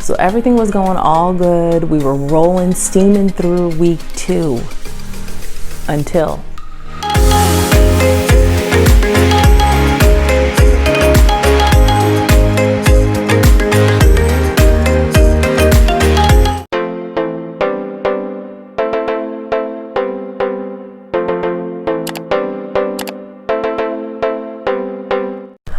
So everything was going all good. We were rolling, steaming through week 2 until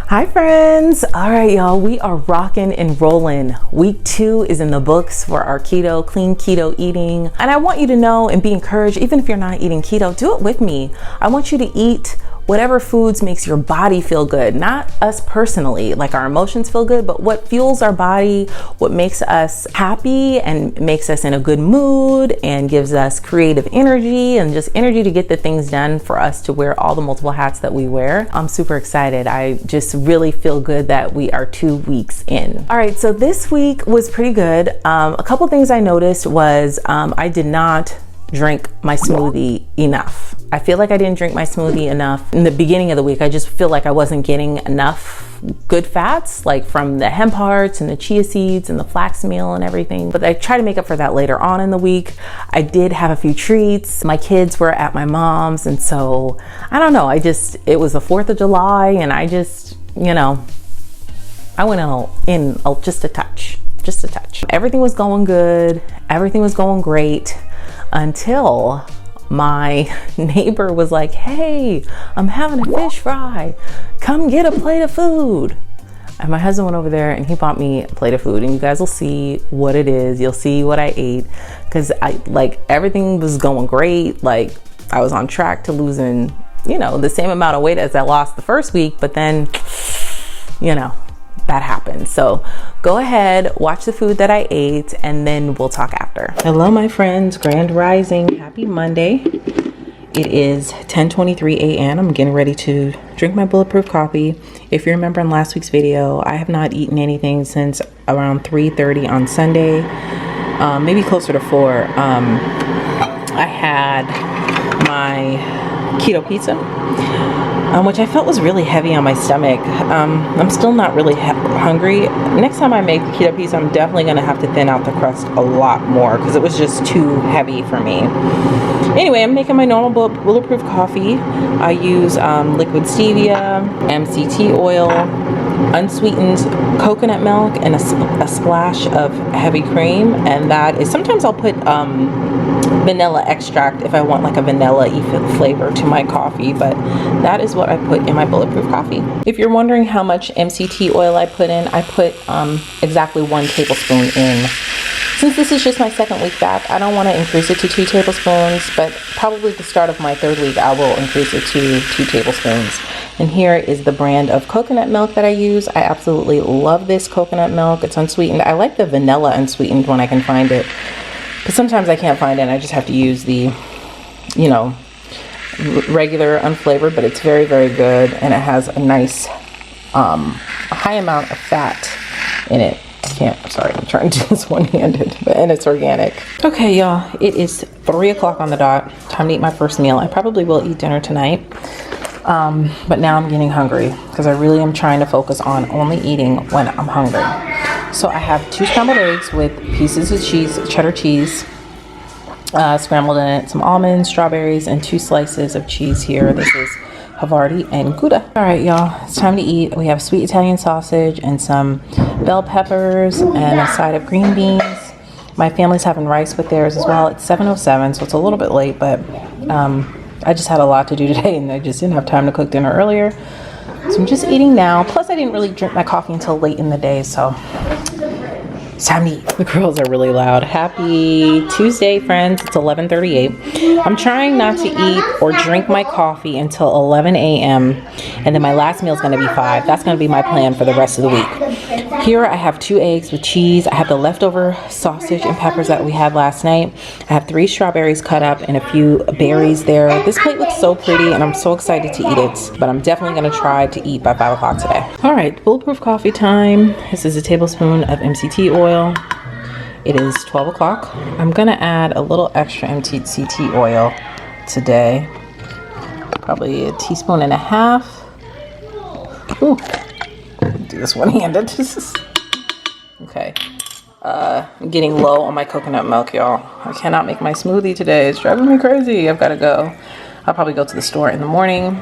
Hi friends. All right, y'all, we are rocking and rolling. Week 2 is in the books for our clean keto eating. And I want you to know and be encouraged, even if you're not eating keto, do it with me. I want you to eat whatever foods makes your body feel good, not us personally, like our emotions feel good, but what fuels our body, what makes us happy and makes us in a good mood and gives us creative energy and just energy to get the things done for us to wear all the multiple hats that we wear. I'm super excited. I just really feel good that we are 2 weeks in. All right, so this week was pretty good. A couple things I noticed was I did not drink my smoothie enough. I feel like I didn't drink my smoothie enough in the beginning of the week. I just feel like I wasn't getting enough good fats, like from the hemp hearts and the chia seeds and the flax meal and everything. But I try to make up for that later on in the week. I did have a few treats. My kids were at my mom's, and so I don't know. It was the 4th of July, and I just, I went in just a touch. Everything was going good. Everything was going great until my neighbor was like, hey, I'm having a fish fry. Come get a plate of food. And my husband went over there and he bought me a plate of food, and you guys will see what it is. You'll see what I ate, because everything was going great. Like, I was on track to losing, the same amount of weight as I lost the first week, but then, that happened. So go ahead, watch the food that I ate, and then we'll talk after. Hello, my friends. Grand Rising. Happy Monday. It is 10:23 a.m. I'm getting ready to drink my Bulletproof Coffee. If you remember in last week's video, I have not eaten anything since around 3:30 on Sunday, maybe closer to 4. I had my keto pizza, which I felt was really heavy on my stomach. I'm still not really hungry. Next time I make keto pizza, I'm definitely going to have to thin out the crust a lot more, because it was just too heavy for me. Anyway, I'm making my normal Bulletproof Coffee. I use liquid stevia, MCT oil, unsweetened coconut milk, and a splash of heavy cream. And that is, sometimes I'll put vanilla extract if I want like a vanilla-y flavor to my coffee, but that is what I put in my Bulletproof Coffee. If you're wondering how much MCT oil I put in, I put exactly 1 tablespoon in. Since this is just my 2nd week back, I don't want to increase it to 2 tablespoons, but probably the start of my 3rd week, I will increase it to 2 tablespoons. And here is the brand of coconut milk that I use. I absolutely love this coconut milk. It's unsweetened. I like the vanilla unsweetened when I can find it, but sometimes I can't find it and I just have to use the, regular unflavored, but it's very, very good, and it has a nice, high amount of fat in it. I'm trying to do this one-handed, and it's organic. Okay, y'all, it is 3 o'clock on the dot. Time to eat my first meal. I probably will eat dinner tonight, but now I'm getting hungry, because I really am trying to focus on only eating when I'm hungry. So I have 2 scrambled eggs with pieces of cheese, cheddar cheese, scrambled in it, some almonds, strawberries, and 2 slices of cheese here. This is Havarti and Gouda. All right, y'all, it's time to eat. We have sweet Italian sausage and some bell peppers and a side of green beans. My family's having rice with theirs as well. It's 7:07, so it's a little bit late, but I just had a lot to do today, and I just didn't have time to cook dinner earlier. So I'm just eating now. Plus, I didn't really drink my coffee until late in the day, so it's time to eat. The girls are really loud. Happy Tuesday, friends. It's 11:38. I'm trying not to eat or drink my coffee until 11 a.m. and then my last meal is going to be 5. That's going to be my plan for the rest of the week. Here I have 2 eggs with cheese. I have the leftover sausage and peppers that we had last night. I have 3 strawberries cut up and a few berries there. This plate looks so pretty, and I'm so excited to eat it, but I'm definitely going to try to eat by 5 o'clock today. All right, Bulletproof Coffee time. This is a tablespoon of MCT oil. It is 12 o'clock. I'm going to add a little extra MCT oil today. Probably a teaspoon and a half. Ooh. Do this one-handed. Okay. getting low on my coconut milk, y'all. I cannot make my smoothie today. It's driving me crazy. I've got to go. I'll probably go to the store in the morning.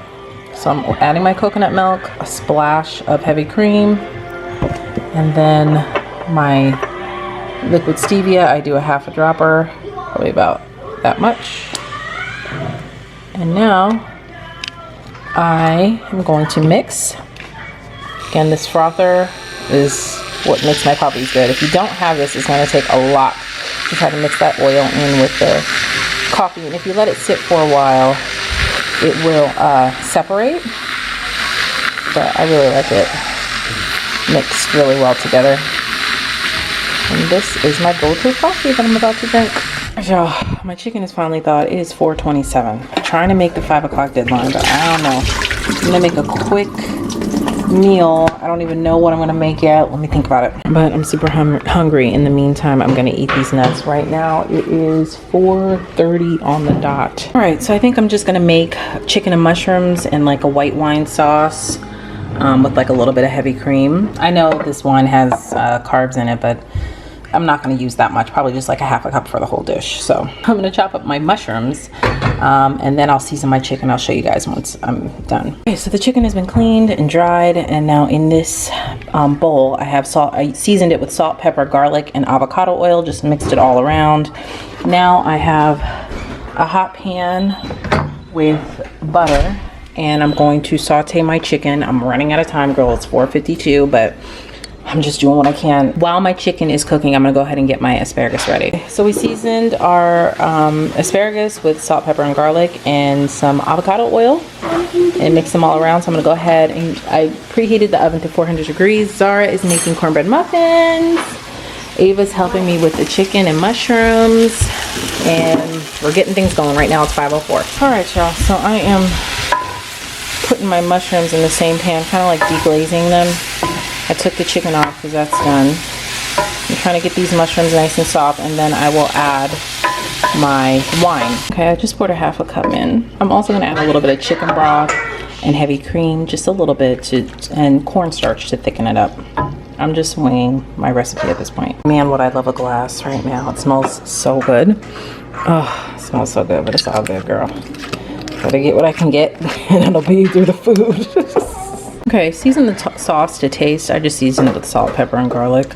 So I'm adding my coconut milk, a splash of heavy cream, and then my liquid stevia. I do a half a dropper, probably about that much. And now I am going to mix. Again, this frother is what makes my coffees good. If you don't have this, it's going to take a lot to try to mix that oil in with the coffee. And if you let it sit for a while, it will separate. But I really like it mixed really well together. And this is my Bulletproof Coffee that I'm about to drink. Y'all, my chicken is finally thawed. It is 4:27. I'm trying to make the 5 o'clock deadline, but I don't know. I'm gonna make a quick meal. I don't even know what I'm gonna make yet. Let me think about it. But I'm super hungry. In the meantime, I'm gonna eat these nuts. Right now it is 4:30 on the dot. All right, so I think I'm just gonna make chicken and mushrooms and like a white wine sauce with like a little bit of heavy cream. I know this wine has carbs in it, but I'm not going to use that much, probably just like a half a cup for the whole dish. So I'm going to chop up my mushrooms and then I'll season my chicken. I'll show you guys once I'm done. Okay, so the chicken has been cleaned and dried, and now in this bowl I have salt. I seasoned it with salt, pepper, garlic, and avocado oil, just mixed it all around. Now I have a hot pan with butter, and I'm going to saute my chicken. I'm running out of time, girl. It's 4:52, but I'm just doing what I can. While my chicken is cooking, I'm gonna go ahead and get my asparagus ready. So we seasoned our asparagus with salt, pepper, and garlic and some avocado oil and mix them all around. So I'm gonna go ahead and I preheated the oven to 400 degrees. Zara is making cornbread muffins. Ava's helping me with the chicken and mushrooms. And we're getting things going. Right now it's 5:04. All right, y'all, so I am putting my mushrooms in the same pan, kind of like deglazing them. I took the chicken off because that's done. I'm trying to get these mushrooms nice and soft, and then I will add my wine. Okay, I just poured a half a cup in. I'm also gonna add a little bit of chicken broth and heavy cream, just a little bit, and cornstarch to thicken it up. I'm just winging my recipe at this point. Man, would I love a glass right now. It smells so good. Oh, it smells so good, but it's all good, girl. Gotta get what I can get, and it'll be through the food. Okay, season the sauce to taste. I just seasoned it with salt, pepper, and garlic.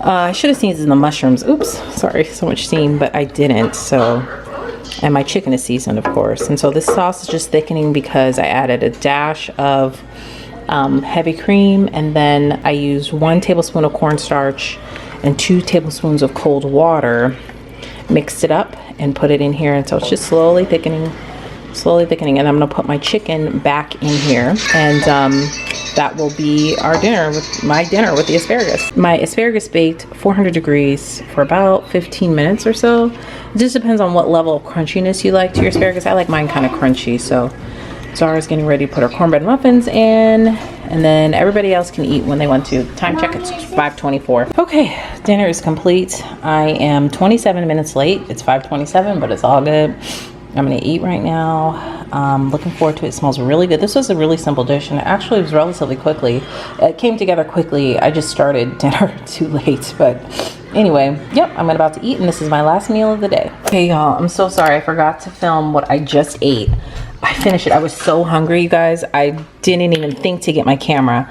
I should have seasoned the mushrooms. Oops, sorry, so much steam, but I didn't. So, and my chicken is seasoned, of course. And so this sauce is just thickening because I added a dash of heavy cream, and then I used 1 tablespoon of cornstarch and 2 tablespoons of cold water. Mixed it up and put it in here, and so it's just slowly thickening, and I'm gonna put my chicken back in here, and that will be our dinner, my dinner with the asparagus. My asparagus baked 400 degrees for about 15 minutes or so. It just depends on what level of crunchiness you like to your asparagus. I like mine kind of crunchy, so Zara's getting ready to put her cornbread muffins in, and then everybody else can eat when they want to. Time check, it's 5:24. Okay, dinner is complete. I am 27 minutes late. It's 5:27, but it's all good. I'm gonna eat right now. Looking forward to it. It smells really good. This was a really simple dish, and actually it was relatively quickly. It came together quickly. I just started dinner too late, but anyway, yep, I'm about to eat, and this is my last meal of the day. Okay, y'all, I'm so sorry. I forgot to film what I just ate. I finished it. I was so hungry, you guys. I didn't even think to get my camera.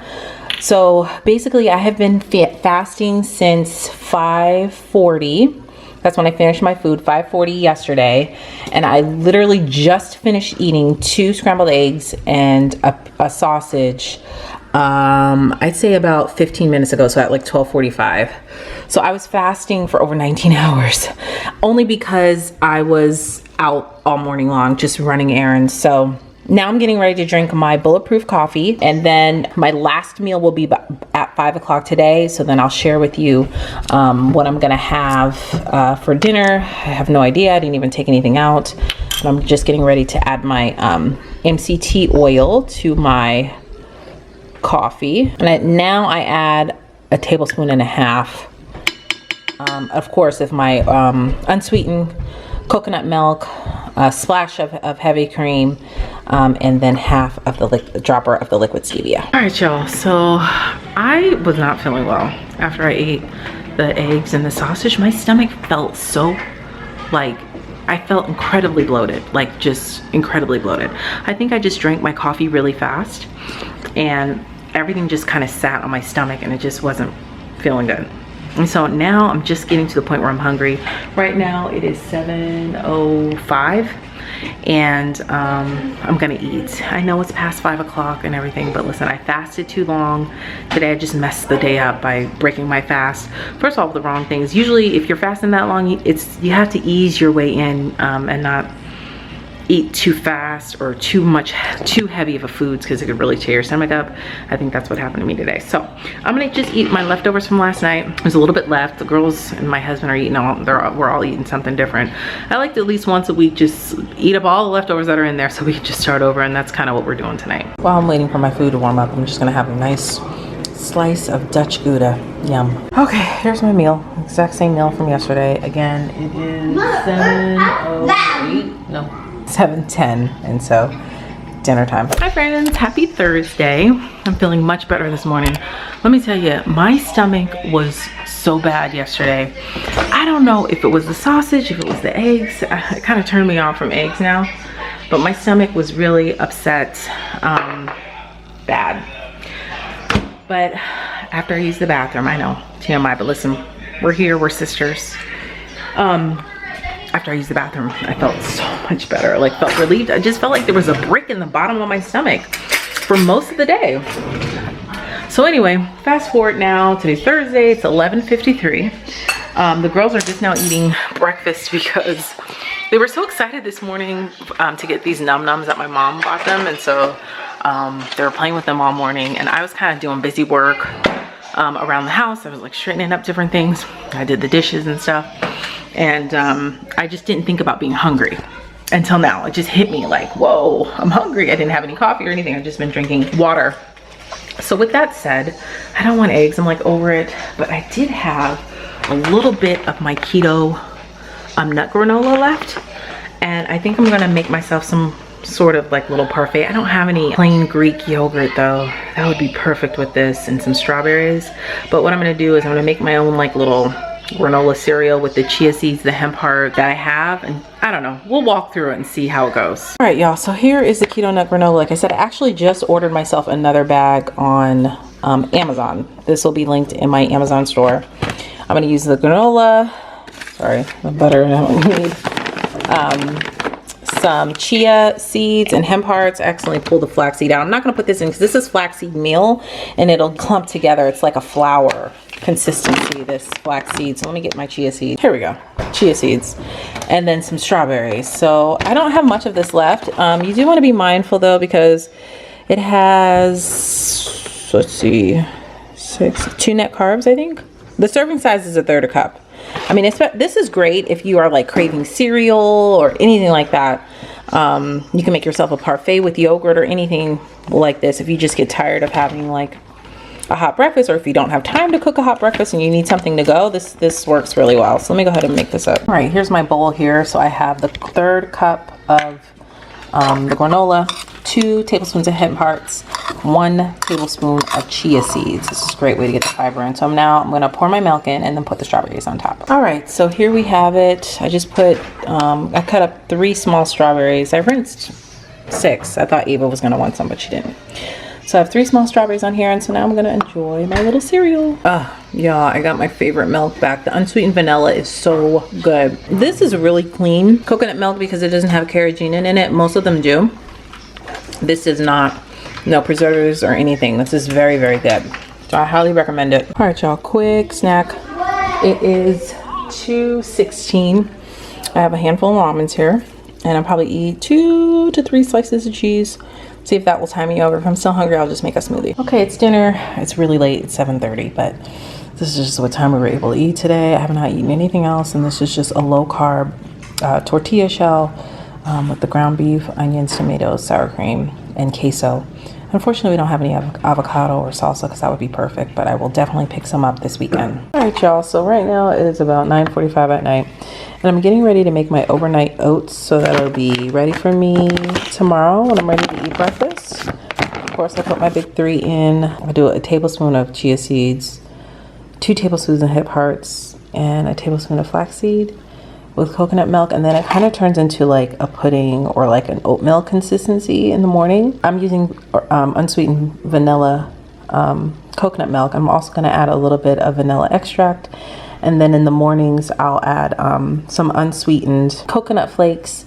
So basically, I have been fasting since 5:40. That's when I finished my food, 5:40 yesterday. And I literally just finished eating 2 scrambled eggs and a sausage, I'd say about 15 minutes ago, so at like 12:45. So I was fasting for over 19 hours, only because I was out all morning long, just running errands. So now I'm getting ready to drink my Bulletproof Coffee, and then my last meal will be at 5 o'clock today. So then I'll share with you what I'm gonna have for dinner. I have no idea. I didn't even take anything out. And I'm just getting ready to add my MCT oil to my coffee. And now I add a tablespoon and a half, of course, of my unsweetened coconut milk, a splash of heavy cream, and then half of the dropper of the liquid stevia. All right, y'all, so I was not feeling well after I ate the eggs and the sausage, my stomach felt so, like, I felt incredibly bloated, like just incredibly bloated. I think I just drank my coffee really fast and everything just kind of sat on my stomach and it just wasn't feeling good. And so now I'm just getting to the point where I'm hungry. Right now it is 7:05 and I'm gonna eat. I know it's past 5 o'clock and everything, but listen, I fasted too long. Today I just messed the day up by breaking my fast. First of all, the wrong things. Usually if you're fasting that long, you have to ease your way in and not eat too fast or too heavy of a foods, because it could really tear your stomach up. I think that's what happened to me today. So I'm gonna just eat my leftovers from last night. There's a little bit left. The girls and my husband are eating we're all eating something different. I like to at least once a week just eat up all the leftovers that are in there so we can just start over, and that's kind of what we're doing tonight. While I'm waiting for my food to warm up, I'm just gonna have a nice slice of Dutch Gouda. Yum. Okay, here's my meal. Exact same meal from yesterday. Again, it is 7:08. No. 7:10, and so dinner time. Hi friends, happy Thursday. I'm feeling much better this morning. Let me tell you, my stomach was so bad yesterday. I don't know if it was the sausage, if it was the eggs. It kind of turned me off from eggs now, but my stomach was really upset, bad. But after I used the bathroom, I know, TMI, but listen, we're here, we're sisters. After I used the bathroom, I felt so much better, like felt relieved. I just felt like there was a brick in the bottom of my stomach for most of the day. So anyway, fast forward now, today's Thursday, it's 11:53. The girls are just now eating breakfast because they were so excited this morning to get these Num Nums that my mom bought them. And so they were playing with them all morning, and I was kind of doing busy work around the house. I was like straightening up different things. I did the dishes and stuff. And I just didn't think about being hungry until now. It just hit me like, whoa, I'm hungry. I didn't have any coffee or anything. I've just been drinking water. So with that said, I don't want eggs. I'm like over it. But I did have a little bit of my keto nut granola left. And I think I'm going to make myself some sort of like little parfait. I don't have any plain Greek yogurt though. That would be perfect with this, and some strawberries. But what I'm going to do is I'm going to make my own like little granola cereal with the chia seeds, the hemp heart that I have, and I don't know, we'll walk through it and see how it goes. All right, y'all, so here is the keto nut granola. Like I said, I actually just ordered myself another bag on Amazon. This will be linked in my Amazon store. I'm going to use the granola, sorry, the butter I don't need, some chia seeds and hemp hearts. I accidentally pulled the flaxseed out. I'm not going to put this in because this is flaxseed meal and it'll clump together. It's like a flour consistency, this flaxseed. So let me get my chia seeds. Here we go, chia seeds, and then some strawberries. So I don't have much of this left. You do want to be mindful though, because it has, let's see, 2 net carbs. I think the serving size is 1/3 cup. I mean, this is great if you are like craving cereal or anything like that. You can make yourself a parfait with yogurt or anything like this if you just get tired of having like a hot breakfast, or if you don't have time to cook a hot breakfast and you need something to go, this works really well. So let me go ahead and make this up. All right, here's my bowl here. So I have the 1/3 cup of the granola, 2 tablespoons of hemp hearts, 1 tablespoon of chia seeds. This is a great way to get the fiber in. So I'm going to pour my milk in and then put the strawberries on top. All right, so here we have it. I just put, I cut up 3 small strawberries. I rinsed 6. I thought Eva was going to want some, but she didn't. So I have 3 small strawberries on here, and so now I'm gonna enjoy my little cereal. Yeah, I got my favorite milk back. The unsweetened vanilla is so good. This is really clean coconut milk because it doesn't have carrageenan in it. Most of them do. This is not, no preservatives or anything. This is very, very good. So I highly recommend it. All right, y'all, quick snack. It is 2:16. I have a handful of almonds here, and I'll probably eat 2 to 3 slices of cheese. See if that will time me over. If I'm still hungry, I'll just make a smoothie. Okay, it's dinner. It's really late. It's 7:30, but this is just what time we were able to eat today. I have not eaten anything else, and this is just a low carb tortilla shell with the ground beef, onions, tomatoes, sour cream, and queso. Unfortunately, we don't have any avocado or salsa because that would be perfect, but I will definitely pick some up this weekend. All right, y'all. So right now it is about 9:45 at night, and I'm getting ready to make my overnight oats so that it'll be ready for me tomorrow when I'm ready to eat breakfast. Of course, I put my big 3 in. I do a tablespoon of chia seeds, 2 tablespoons of hip hearts and a tablespoon of flaxseed with coconut milk, and then it kind of turns into like a pudding or like an oatmeal consistency in the morning. I'm using unsweetened vanilla coconut milk. I'm also going to add a little bit of vanilla extract, and then in the mornings I'll add some unsweetened coconut flakes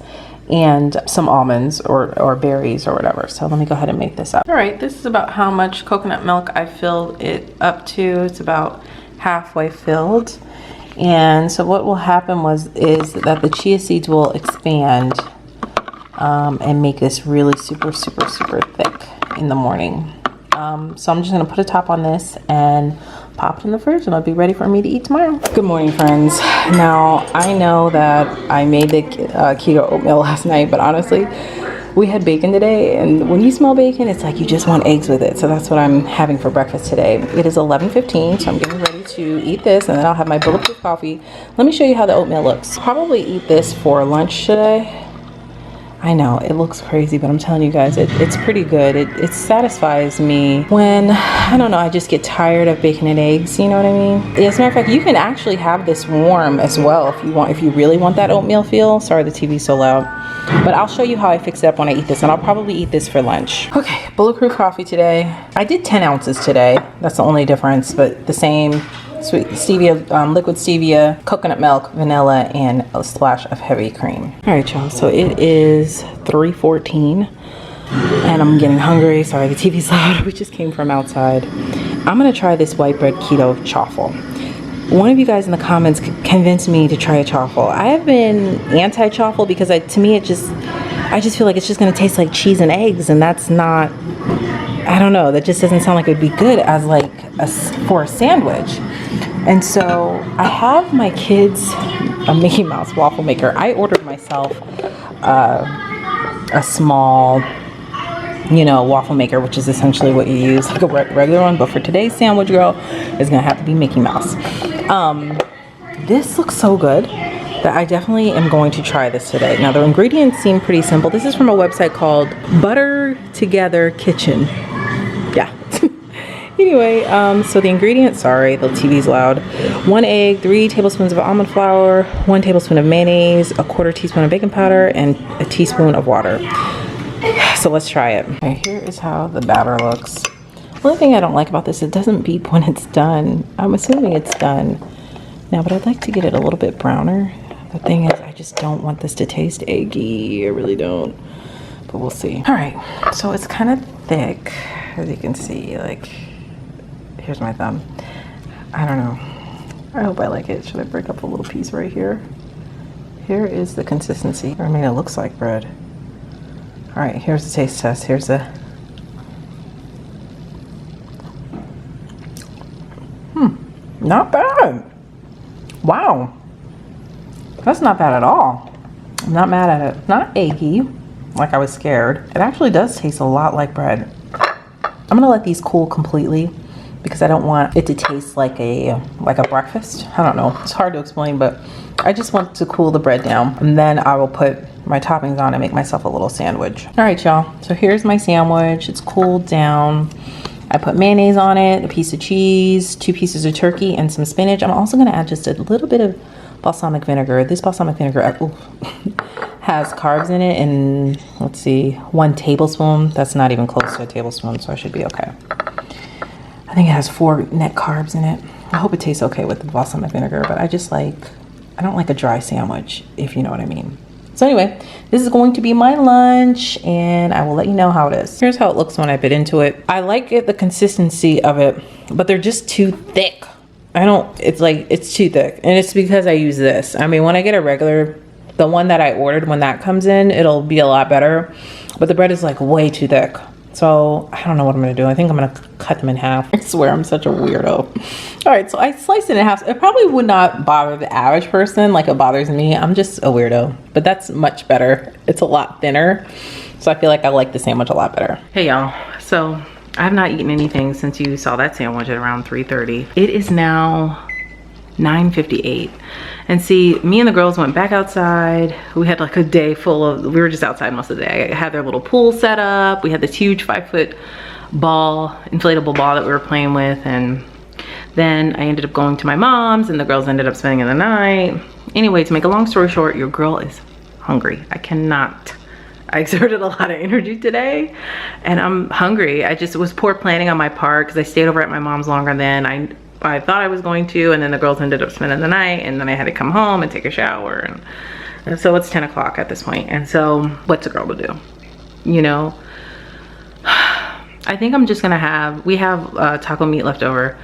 and some almonds or berries or whatever. So let me go ahead and make this up. All right, this is about how much coconut milk I filled it up to. It's about halfway filled. And so what will happen is that the chia seeds will expand and make this really super thick in the morning. So I'm just gonna put a top on this and pop it in the fridge, and it'll be ready for me to eat tomorrow. Good morning, friends. Now I know that I made the keto oatmeal last night, but honestly, we had bacon today, and when you smell bacon, it's like you just want eggs with it. So that's what I'm having for breakfast today. It is 11:15, so I'm getting ready to eat this, and then I'll have my Bulletproof Coffee. Let me show you how the oatmeal looks. Probably eat this for lunch today. I know, it looks crazy, but I'm telling you guys, it's pretty good. It satisfies me when, I don't know, I just get tired of bacon and eggs, you know what I mean? As a matter of fact, you can actually have this warm as well if you really want that oatmeal feel. Sorry, the TV's so loud. But I'll show you how I fix it up when I eat this, and I'll probably eat this for lunch. Okay, Bulletproof Coffee today. I did 10 ounces today. That's the only difference, but the same. Sweet stevia, liquid stevia, coconut milk, vanilla, and a splash of heavy cream. All right, y'all, so it is 3:14 and I'm getting hungry. Sorry, the TV's loud. We just came from outside. I'm gonna try this white bread keto chaffle. One of you guys in the comments convinced me to try a chaffle. I have been anti-chaffle because to me I just feel like it's just gonna taste like cheese and eggs, and that's not, I don't know, that just doesn't sound like it would be good as like for a sandwich. And so I have my kids a Mickey Mouse waffle maker. I ordered myself a small, you know, waffle maker, which is essentially what you use, like a regular one, but for today's sandwich girl, it's gonna have to be Mickey Mouse. This looks so good that I definitely am going to try this today. Now the ingredients seem pretty simple. This is from a website called Butter Together Kitchen. Yeah. Anyway, so the ingredients, sorry, the TV's loud. 1 egg, 3 tablespoons of almond flour, 1 tablespoon of mayonnaise, a 1/4 teaspoon of baking powder, and a teaspoon of water. So let's try it. Okay, here is how the batter looks. The only thing I don't like about this, it doesn't beep when it's done. I'm assuming it's done now, but I'd like to get it a little bit browner. The thing is, I just don't want this to taste eggy. I really don't, but we'll see. All right, so it's kind of thick, as you can see, like, here's my thumb. I don't know. I hope I like it. Should I break up a little piece right here? Here is the consistency. I mean, it looks like bread. All right, here's the taste test. Here's the... Not bad. Wow. That's not bad at all. I'm not mad at it. It's not eggy, like I was scared. It actually does taste a lot like bread. I'm gonna let these cool completely because I don't want it to taste like a breakfast. I don't know, it's hard to explain, but I just want to cool the bread down, and then I will put my toppings on and make myself a little sandwich. All right, y'all, so here's my sandwich. It's cooled down. I put mayonnaise on it, a piece of cheese, 2 pieces of turkey, and some spinach. I'm also gonna add just a little bit of balsamic vinegar. This balsamic vinegar has carbs in it, and let's see, 1 tablespoon. That's not even close to a tablespoon, so I should be okay. I think it has 4 net carbs in it. I hope it tastes okay with the balsamic vinegar, but I don't like a dry sandwich, if you know what I mean. So anyway, this is going to be my lunch, and I will let you know how it is. Here's how it looks when I bit into it. I like it, the consistency of it, but they're just too thick. It's too thick, and it's because I use this. I mean, when I get a regular, the one that I ordered, when that comes in, it'll be a lot better, but the bread is like way too thick. So I don't know what I'm gonna do. I think I'm gonna cut them in half. I swear I'm such a weirdo. All right, so I sliced it in half. It probably would not bother the average person like it bothers me. I'm just a weirdo, but that's much better. It's a lot thinner, so I feel like I like the sandwich a lot better. Hey y'all, so I have not eaten anything since you saw that sandwich at around 3:30. It is now 9:58. And see, me and the girls went back outside. We had like a day full of, we were just outside most of the day. I had their little pool set up. We had this huge 5-foot ball, inflatable ball that we were playing with, and Then I ended up going to my mom's and the girls ended up spending the night. Anyway, to make a long story short, your girl is hungry. I exerted a lot of energy today and I'm hungry. I just was poor planning on my part because I stayed over at my mom's longer than I thought I was going to, and then the girls ended up spending the night, and then I had to come home and take a shower, and so it's 10 o'clock at this point. And so what's a girl to do, you know? I think I'm just gonna we have taco meat left over,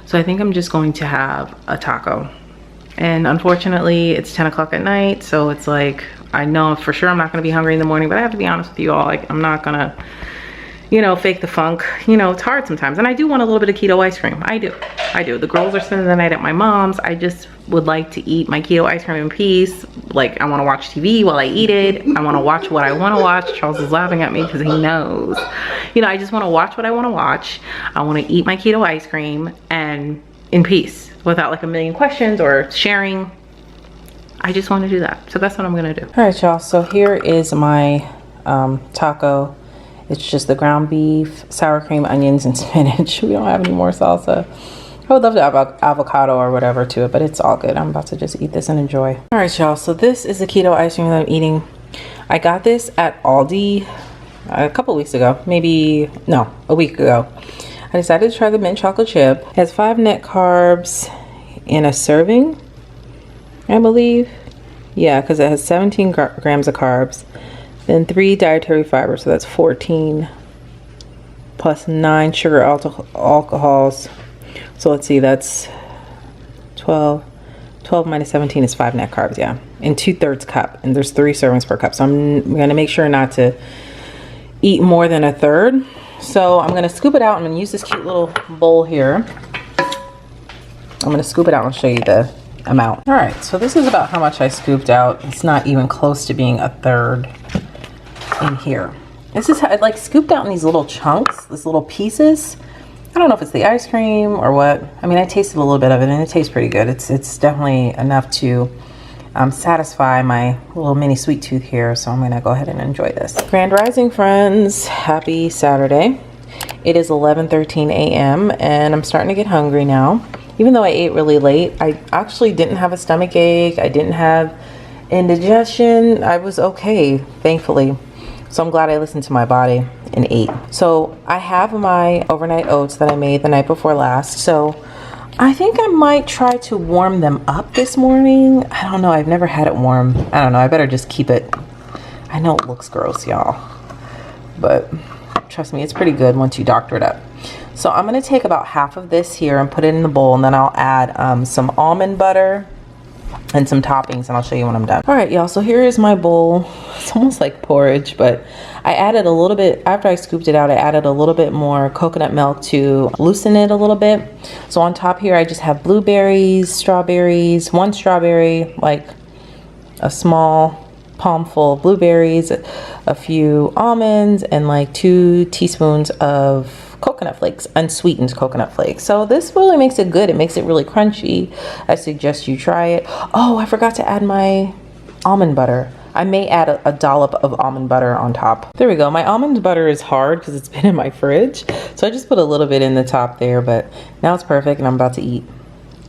so I think I'm just going to have a taco. And unfortunately it's 10 o'clock at night, so it's like, I know for sure I'm not gonna be hungry in the morning, but I have to be honest with you all, like, I'm not gonna, you know, fake the funk. You know, it's hard sometimes. And I do want a little bit of keto ice cream. I do. The girls are spending the night at my mom's. I just would like to eat my keto ice cream in peace. Like, I want to watch TV while I eat it. I want to watch what I want to watch. Charles is laughing at me because he knows. You know, I just want to watch what I want to watch. I want to eat my keto ice cream and in peace without like a million questions or sharing. I just want to do that. So that's what I'm going to do. All right, y'all. So here is my taco. It's just the ground beef, sour cream, onions, and spinach. We don't have any more salsa. I would love to have avocado or whatever to it, but it's all good. I'm about to just eat this and enjoy. All right, y'all. So this is the keto ice cream that I'm eating. I got this at Aldi a couple weeks ago. A week ago. I decided to try the mint chocolate chip. It has 5 net carbs in a serving, I believe. Yeah, because it has 17 grams of carbs. Then 3 dietary fibers, so that's 14 plus 9 sugar alcohols. So let's see, that's 12 minus 17 is 5 net carbs, yeah, and 2/3 cup, and there's 3 servings per cup. So I'm gonna make sure not to eat more than a third. So I'm gonna scoop it out. I'm gonna use this cute little bowl here. I'm gonna scoop it out and show you the amount. All right, so this is about how much I scooped out. It's not even close to being a third in here. This is how I like scooped out in these little chunks, these little pieces. I don't know if it's the ice cream or what. I mean, I tasted a little bit of it and it tastes pretty good. It's definitely enough to satisfy my little mini sweet tooth here. So I'm gonna go ahead and enjoy this. Grand Rising, friends. Happy Saturday. It is 11:13 a.m. and I'm starting to get hungry now. Even though I ate really late, I actually didn't have a stomach ache. I didn't have indigestion. I was okay, thankfully. So I'm glad I listened to my body and ate. So I have my overnight oats that I made the night before last. So I think I might try to warm them up this morning. I don't know. I've never had it warm. I don't know. I better just keep it. I know it looks gross, y'all, but trust me, it's pretty good once you doctor it up. So I'm going to take about half of this here and put it in the bowl, and then I'll add some almond butter and some toppings, and I'll show you when I'm done. All right, y'all, so here is my bowl. It's almost like porridge, but I added a little bit, after I scooped it out, I added a little bit more coconut milk to loosen it a little bit. So on top here, I just have blueberries, strawberries, 1 strawberry, like a small palm full of blueberries, a few almonds, and like 2 teaspoons of coconut flakes, unsweetened coconut flakes. So this really makes it good. It makes it really crunchy. I suggest you try it. Oh, I forgot to add my almond butter. I may add a dollop of almond butter on top. There we go. My almond butter is hard because it's been in my fridge. So I just put a little bit in the top there, but now it's perfect and I'm about to eat.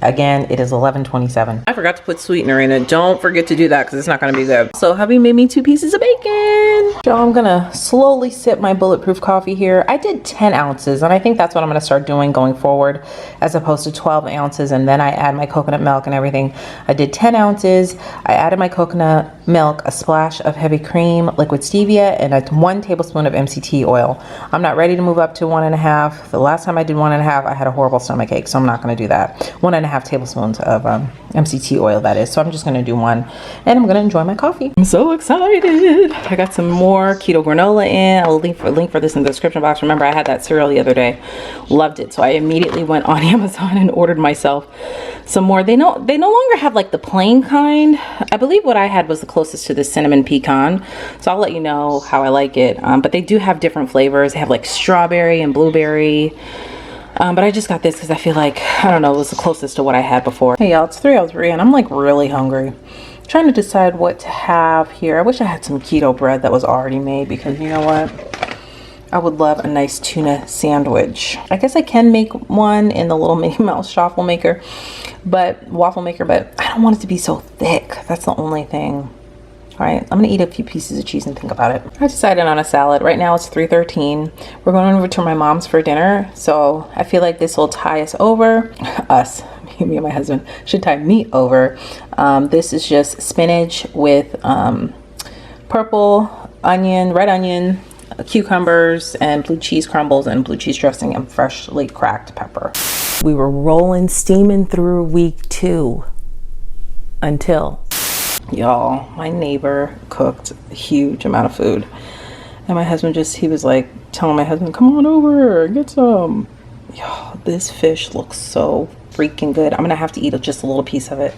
Again, it is 11:27. I forgot to put sweetener in it. Don't forget to do that because it's not going to be good. So hubby made me 2 pieces of bacon. So I'm going to slowly sip my Bulletproof coffee here. I did 10 ounces and I think that's what I'm going to start doing going forward, as opposed to 12 ounces and then I add my coconut milk and everything. I did 10 ounces. I added my coconut milk, a splash of heavy cream, liquid stevia, and 1 tablespoon of MCT oil. I'm not ready to move up to 1.5. The last time I did 1.5, I had a horrible stomach ache, so I'm not going to do that. 1.5 tablespoons of MCT oil, that is. So I'm just going to do 1 and I'm going to enjoy my coffee. I'm so excited. I got some more keto granola in. I'll link for this in the description box. Remember, I had that cereal the other day. Loved it. So I immediately went on Amazon and ordered myself some more. They no longer have like the plain kind. I believe what I had was the closest to the cinnamon pecan. So I'll let you know how I like it. But they do have different flavors. They have like strawberry and blueberry. But I just got this because I feel like, I don't know, it was the closest to what I had before. Hey y'all, it's 3:03 and I'm like really hungry. I'm trying to decide what to have here. I wish I had some keto bread that was already made because you know what? I would love a nice tuna sandwich. I guess I can make one in the little Minnie Mouse waffle maker, but I don't want it to be so thick. That's the only thing. All right, I'm gonna eat a few pieces of cheese and think about it. I decided on a salad. Right now it's 3:13. We're going over to my mom's for dinner, so I feel like this will tie us over. Me and my husband should tie me over. This is just spinach with purple onion, red onion, cucumbers, and blue cheese crumbles and blue cheese dressing and freshly cracked pepper. We were rolling, steaming through week 2 until, y'all, my neighbor cooked a huge amount of food. And my husband he was like telling my husband, come on over, get some. Y'all, this fish looks so freaking good. I'm gonna have to eat just a little piece of it.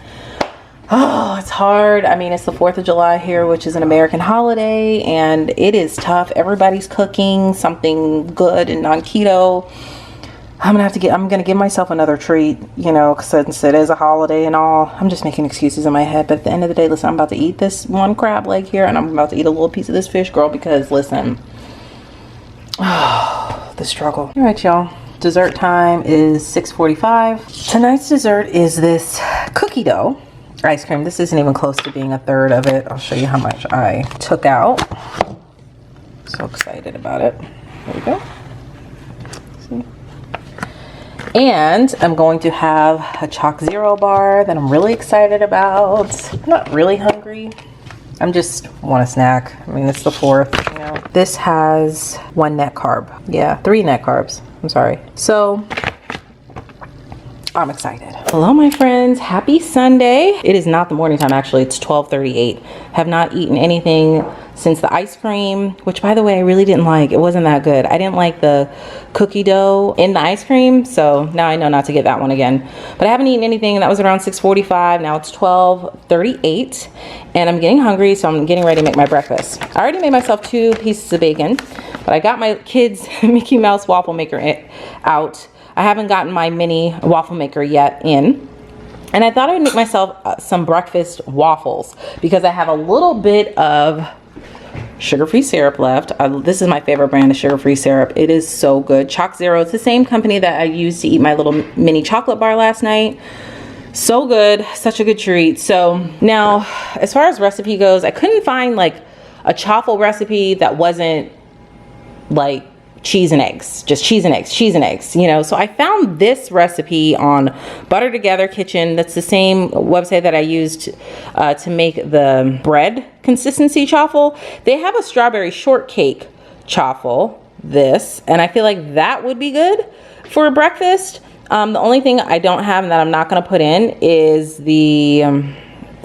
Oh, it's hard. I mean, it's the 4th of July here, which is an American holiday, and it is tough. Everybody's cooking something good and non-keto. I'm gonna give myself another treat, you know, since it is a holiday and all. I'm just making excuses in my head, but at the end of the day, listen, I'm about to eat this one crab leg here, and I'm about to eat a little piece of this fish, girl, because listen, oh, the struggle. All right, y'all. Dessert time is 6:45. Tonight's dessert is this cookie dough ice cream. This isn't even close to being a third of it. I'll show you how much I took out. So excited about it. There we go. See? And I'm going to have a Chalk Zero bar that I'm really excited about. I'm not really hungry. I'm just want a snack. I mean, it's the 4th, you know. This has 1 net carb. Yeah, 3 net carbs. I'm sorry. So I'm excited. Hello, my friends. Happy Sunday. It is not the morning time, actually. It's 12:38. Have not eaten anything since the ice cream, which, by the way, I really didn't like. It wasn't that good. I didn't like the cookie dough in the ice cream, so now I know not to get that one again. But I haven't eaten anything, and that was around 6:45. Now it's 12:38, and I'm getting hungry, so I'm getting ready to make my breakfast. I already made myself 2 pieces of bacon, but I got my kids' Mickey Mouse waffle maker out. I haven't gotten my mini waffle maker yet in. And I thought I would make myself some breakfast waffles because I have a little bit of sugar-free syrup left. This is my favorite brand of sugar-free syrup. It is so good. Chalk Zero. It's the same company that I used to eat my little mini chocolate bar last night. So good. Such a good treat. So now, as far as recipe goes, I couldn't find like a chaffle recipe that wasn't like cheese and eggs, just cheese and eggs, you know. So I found this recipe on Butter Together Kitchen. That's the same website that I used to make the bread consistency chaffle. They have a strawberry shortcake chaffle, and I feel like that would be good for a breakfast. The only thing I don't have and that I'm not going to put in is the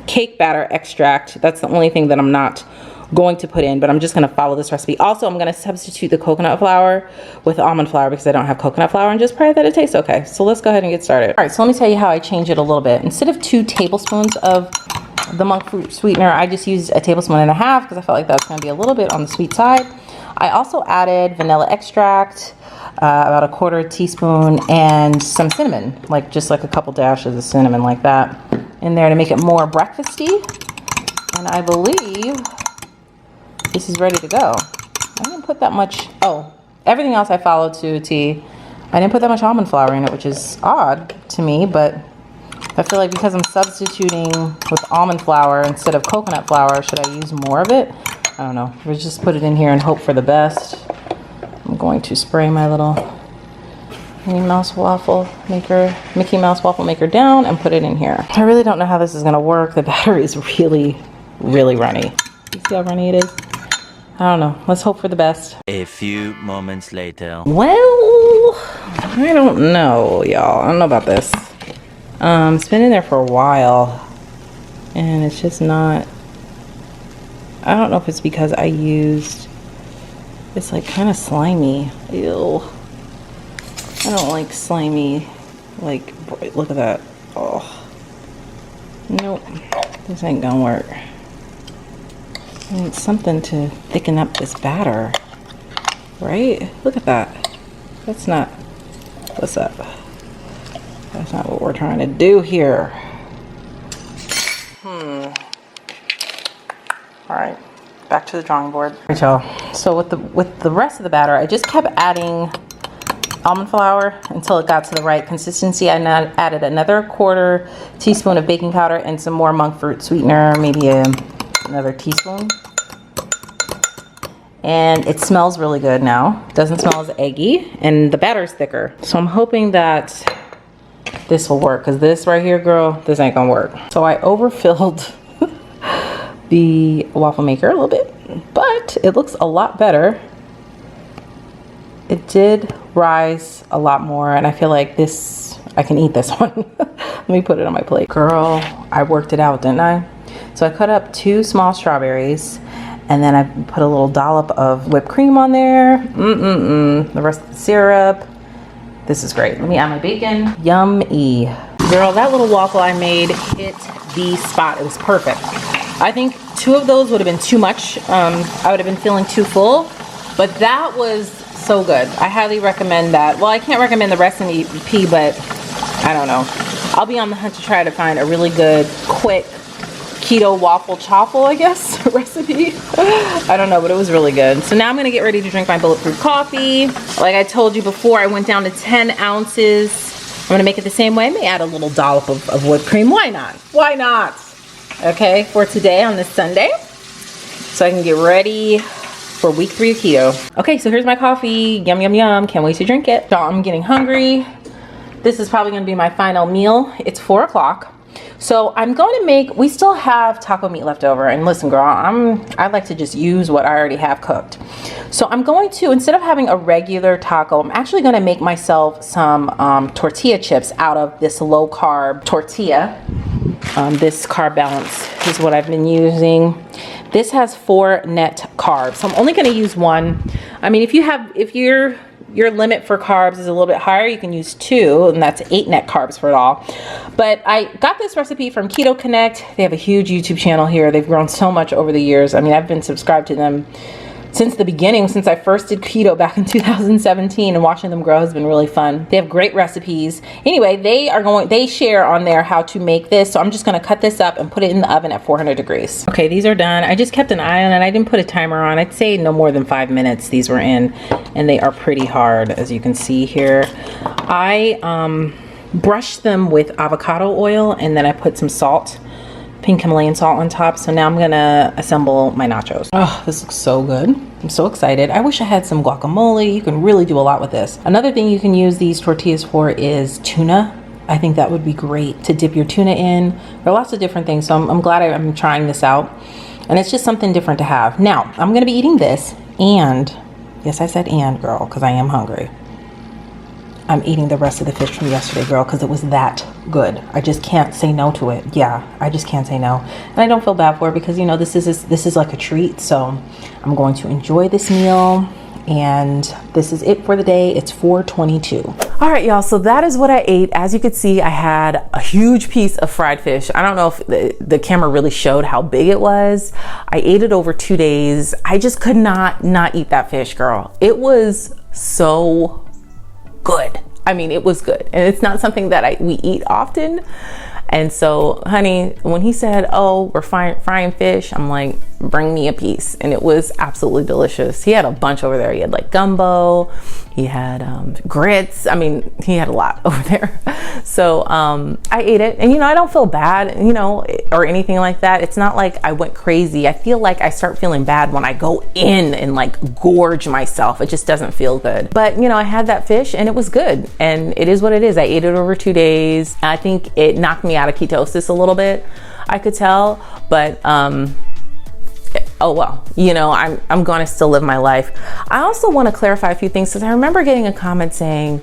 cake batter extract. That's the only thing that I'm not going to put in, but I'm just going to follow this recipe. Also, I'm going to substitute the coconut flour with almond flour because I don't have coconut flour, and just pray that it tastes okay. So let's go ahead and get started. All right, so let me tell you how I change it a little bit. Instead of 2 tablespoons of the monk fruit sweetener, I just used 1.5 tablespoons because I felt like that was going to be a little bit on the sweet side. I also added vanilla extract, about 1/4 teaspoon, and some cinnamon, just like a couple dashes of cinnamon like that in there to make it more breakfasty. And I believe this is ready to go. I didn't put that much, everything else I followed to a T. I didn't put that much almond flour in it, which is odd to me, but I feel like because I'm substituting with almond flour instead of coconut flour, should I use more of it? I don't know. We'll just put it in here and hope for the best. I'm going to spray my little Mickey Mouse waffle maker down and put it in here. I really don't know how this is gonna work. The battery is really, really runny. You see how runny it is? I don't know. Let's hope for the best. A few moments later. Well, I don't know, y'all. I don't know about this. It's been in there for a while, and it's just not. I don't know if it's because I used. It's like kind of slimy. Ew. I don't like slimy. Look at that. Oh. Nope. This ain't gonna work. I need something to thicken up this batter, right? Look at that. That's not, what's up? That's not what we're trying to do here. All right, back to the drawing board. All right, y'all. So with the rest of the batter, I just kept adding almond flour until it got to the right consistency. I now added another 1/4 teaspoon of baking powder and some more monk fruit sweetener, maybe another teaspoon. And it smells really good now. It doesn't smell as eggy, and the batter's thicker. So I'm hoping that this will work, because this right here, girl, this ain't gonna work. So I overfilled the waffle maker a little bit, but it looks a lot better. It did rise a lot more, and I feel like this, I can eat this one. Let me put it on my plate. Girl, I worked it out, didn't I? So I cut up 2 small strawberries, and then I put a little dollop of whipped cream on there. The rest of the syrup. This is great. Let me add my bacon. Yummy. Girl, that little waffle I made hit the spot. It was perfect. I think 2 of those would have been too much. I would have been feeling too full, but that was so good. I highly recommend that. Well, I can't recommend the recipe, but I don't know. I'll be on the hunt to try to find a really good, quick keto waffle chaffle, I guess, recipe. I don't know, but it was really good. So now I'm gonna get ready to drink my Bulletproof coffee. Like I told you before, I went down to 10 ounces. I'm gonna make it the same way. I may add a little dollop of whipped cream. Why not? Why not? Okay, for today on this Sunday. So I can get ready for week 3 of keto. Okay, so here's my coffee. Yum, yum, yum. Can't wait to drink it. So I'm getting hungry. This is probably gonna be my final meal. It's 4 o'clock. So I'm going to make, we still have taco meat left over, and listen girl, I like to just use what I already have cooked. So I'm going to, instead of having a regular taco, I'm actually going to make myself some tortilla chips out of this low carb tortilla. This carb balance is what I've been using. This has 4 net carbs, so I'm only going to use 1. I mean, if your limit for carbs is a little bit higher, you can use 2, and that's 8 net carbs for it all. But I got this recipe from Keto Connect. They have a huge YouTube channel here. They've grown so much over the years. I mean, I've been subscribed to them since the beginning, since I first did keto back in 2017, and watching them grow has been really fun. They have great recipes. Anyway, they share on there how to make this. So I'm just gonna cut this up and put it in the oven at 400 degrees. Okay, these are done. I just kept an eye on it. I didn't put a timer on. I'd say no more than 5 minutes these were in, and they are pretty hard, as you can see here. I brushed them with avocado oil, and then I put some salt, pink Himalayan salt on top. So now I'm gonna assemble my nachos. Oh, this looks so good. I'm so excited. I wish I had some guacamole. You can really do a lot with this. Another thing you can use these tortillas for is tuna. I think that would be great to dip your tuna in. There are lots of different things, so I'm glad I'm trying this out. And it's just something different to have. Now, I'm gonna be eating this, and, yes, I said and, girl, because I am hungry. I'm eating the rest of the fish from yesterday, girl, because it was that good. I just can't say no to it. Yeah, I just can't say no. And I don't feel bad for it, because, you know, this is like a treat. So I'm going to enjoy this meal, and this is it for the day. It's 4:22. All right, y'all, so that is what I ate. As you could see, I had a huge piece of fried fish. I don't know if the camera really showed how big it was. I ate it over 2 days. I just could not eat that fish, girl. It was so good. I mean, it was good, and it's not something that we eat often. And so, honey, when he said, "Oh, we're frying fish," I'm like, "Bring me a piece," and it was absolutely delicious. He had a bunch over there. He had like gumbo, he had grits. I mean, he had a lot over there. So I ate it, and you know, I don't feel bad, you know, or anything like that. It's not like I went crazy. I feel like I start feeling bad when I go in and like gorge myself. It just doesn't feel good. But you know, I had that fish, and it was good, and it is what it is. I ate it over 2 days. I think it knocked me out of ketosis a little bit, I could tell, but oh well, you know, I'm going to still live my life. I also want to clarify a few things, because I remember getting a comment saying,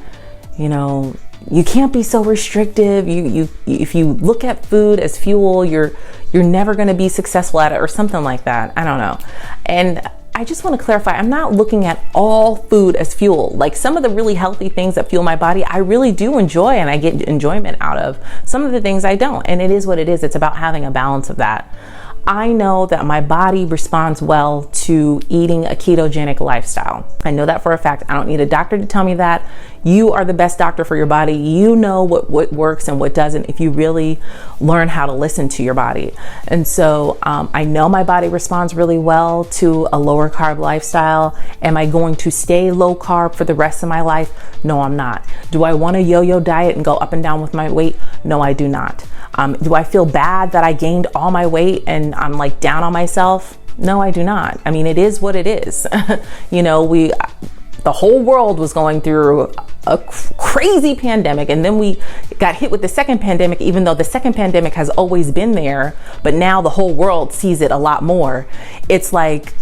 you know, you can't be so restrictive. If you look at food as fuel, you're never going to be successful at it, or something like that. I don't know. And I just want to clarify, I'm not looking at all food as fuel. Like, some of the really healthy things that fuel my body, I really do enjoy, and I get enjoyment out of. Some of the things I don't, and it is what it is. It's about having a balance of that. I know that my body responds well to eating a ketogenic lifestyle. I know that for a fact. I don't need a doctor to tell me that. You are the best doctor for your body. You know what works and what doesn't if you really learn how to listen to your body. And so I know my body responds really well to a lower carb lifestyle. Am I going to stay low carb for the rest of my life? No, I'm not. Do I want to yo-yo diet and go up and down with my weight? No, I do not. Do I feel bad that I gained all my weight and I'm like down on myself? No, I do not. I mean, it is what it is. You know, the whole world was going through a crazy pandemic, and then we got hit with the second pandemic, even though the second pandemic has always been there, but now the whole world sees it a lot more. It's like,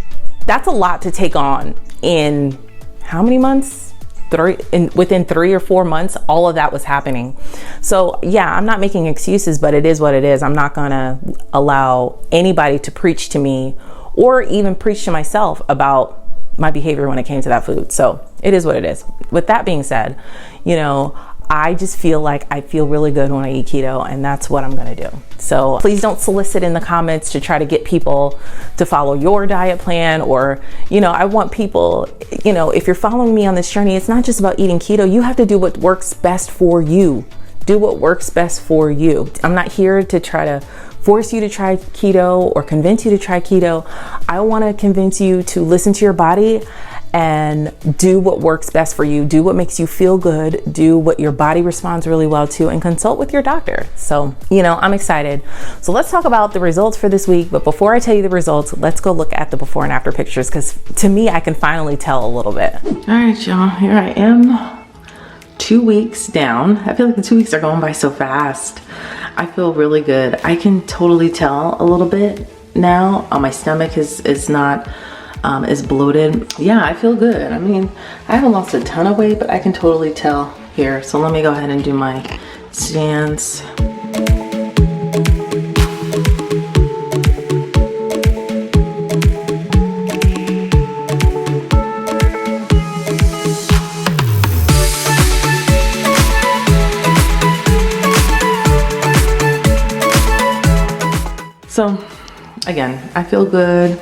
that's a lot to take on in how many months? Within 3 or 4 months, all of that was happening. So yeah, I'm not making excuses, but it is what it is. I'm not gonna allow anybody to preach to me or even preach to myself about my behavior when it came to that food. So it is what it is. With that being said, you know, I just feel like I feel really good when I eat keto, and that's what I'm gonna do. So please don't solicit in the comments to try to get people to follow your diet plan, or, you know, I want people, you know, if you're following me on this journey, it's not just about eating keto. You have to do what works best for you. Do what works best for you. I'm not here to try to force you to try keto or convince you to try keto. I wanna convince you to listen to your body and do what works best for you. Do what makes you feel good. Do what your body responds really well to, and consult with your doctor. So, you know, I'm excited. So let's talk about the results for this week. But before I tell you the results, let's go look at the before and after pictures, because to me, I can finally tell a little bit. All right, y'all, here I am, 2 weeks down. I feel like the 2 weeks are going by so fast. I feel really good. I can totally tell a little bit now. My stomach is not is bloated. Yeah, I feel good. I mean, I haven't lost a ton of weight, but I can totally tell here. So let me go ahead and do my stance. So again, I feel good.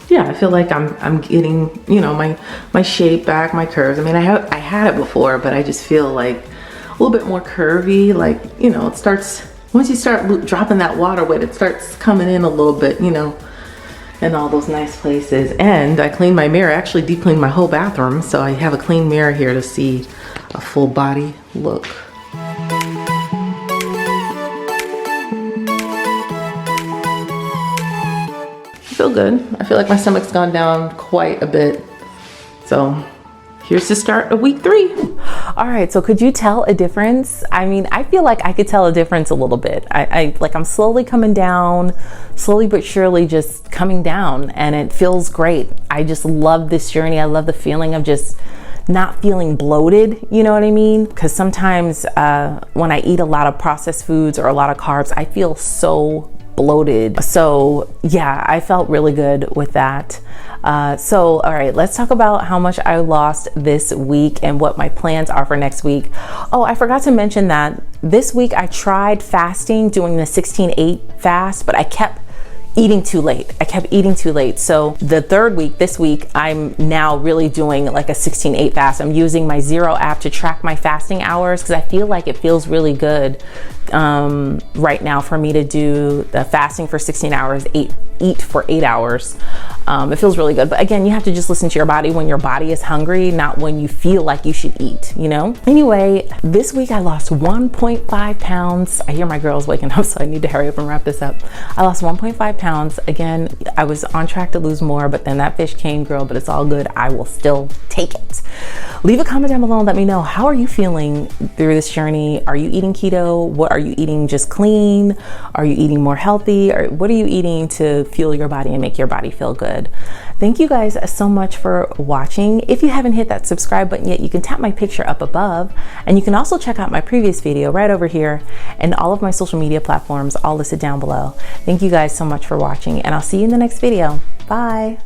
Yeah, I feel like I'm getting, you know, my shape back, my curves. I mean, I had it before, but I just feel like a little bit more curvy. Like, you know, it starts, once you start dropping that water weight, it starts coming in a little bit, you know, in all those nice places. And I cleaned my mirror, I actually deep cleaned my whole bathroom. So I have a clean mirror here to see a full body look. Feel good. I feel like my stomach's gone down quite a bit. So here's the start of week 3. All right, so could you tell a difference? I mean, I feel like I could tell a difference a little bit. I'm slowly coming down, slowly but surely just coming down, and it feels great. I just love this journey. I love the feeling of just not feeling bloated, you know what I mean? Because sometimes when I eat a lot of processed foods or a lot of carbs, I feel so bloated. So yeah, I felt really good with that. So all right, let's talk about how much I lost this week and what my plans are for next week. Oh, I forgot to mention that this week I tried fasting, doing the 16-8 fast, but I kept eating too late. So the third week, this week, I'm now really doing like a 16-8 fast. I'm using my Zara app to track my fasting hours, because I feel like it feels really good right now for me to do the fasting for 16 hours, eat for 8 hours. It feels really good. But again, you have to just listen to your body when your body is hungry, not when you feel like you should eat, you know? Anyway, this week I lost 1.5 pounds. I hear my girls waking up, so I need to hurry up and wrap this up. I lost 1.5 pounds. Again, I was on track to lose more, but then that fish came, girl, but it's all good. I will still take it. Leave a comment down below and let me know, how are you feeling through this journey? Are you eating keto? What are you eating? Just clean? Are you eating more healthy? Or what are you eating to fuel your body and make your body feel good? Thank you guys so much for watching. If you haven't hit that subscribe button yet, you can tap my picture up above, and you can also check out my previous video right over here, and all of my social media platforms all listed down below. Thank you guys so much for watching, and I'll see you in the next video. Bye.